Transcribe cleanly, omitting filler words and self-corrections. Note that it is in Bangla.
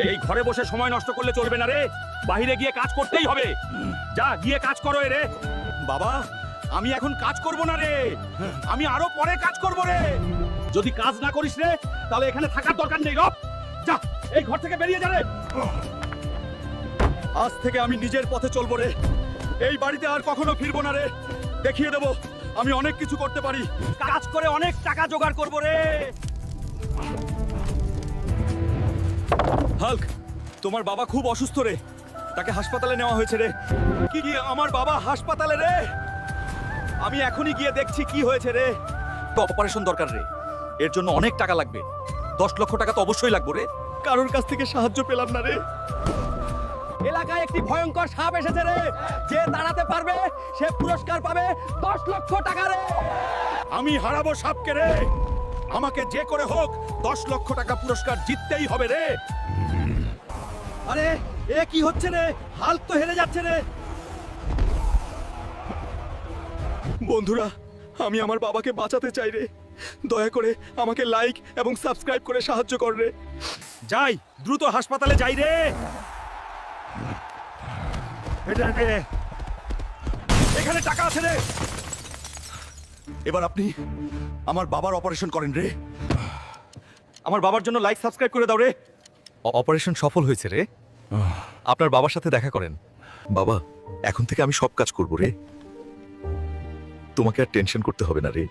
এই ঘরে বসে সময় নষ্ট করলে চলবে না রে, বাইরে গিয়ে কাজ করতেই হবে। যা গিয়ে কাজ করো রে। বাবা, আমি এখন কাজ করব না রে, আমি আরো পরে কাজ করব রে। যদি কাজ না করিস রে, তাহলে এখানে থাকার দরকার নেই। রব, যা এই ঘর থেকে বেরিয়ে যা রে। আজ থেকে আমি নিজের পথে চলবো রে, এই বাড়িতে আর কখনো ফিরবো না রে। দেখিয়ে দেবো আমি অনেক কিছু করতে পারি, কাজ করে অনেক টাকা জোগাড় করবো রে। হাল্ক, তোমার বাবা খুব অসুস্থ রে, তাকে হাসপাতালে নেওয়া হয়েছে রে। কি আমার বাবা হাসপাতালে রে? আমি এখনই গিয়ে দেখছি কি হয়েছে রে। তো অপারেশন দরকার রে, এর জন্য অনেক টাকা লাগবে। 10 লক্ষ টাকা তো অবশ্যই লাগবে রে। কারোর কাছ থেকে সাহায্য পেলাম না রে। এলাকায় একটি ভয়ঙ্কর সাপ এসেছে রে, যে দাঁড়াতে পারবে সে পুরস্কার পাবে 10 লক্ষ টাকা রে। আমি হারাবো সাপকে রে, আমাকে যে করে হোক 10 লক্ষ টাকা পুরস্কার জিততেই হবে রে। আরে এ কি হচ্ছে রে? হাল্ক তো হেরে যাচ্ছে রে। বন্ধুরা, আমি আমার বাবাকে বাঁচাতে চাই রে, দয়া করে আমাকে লাইক এবং সাবস্ক্রাইব করে সাহায্য কর রে। যাই, দ্রুত হাসপাতালে যাই রে। এখানে টাকা আছে রে। এবার আপনি আমার বাবার অপারেশন করেন রে। আমার বাবার জন্য লাইক সাবস্ক্রাইব করে দাও রে। অপারেশন সফল হয়েছে রে। আপনার বাবার সাথে দেখা করেন। বাবা, এখন থেকে আমি সব কাজ করব রে, তোমাকে আর টেনশন করতে হবে না রে।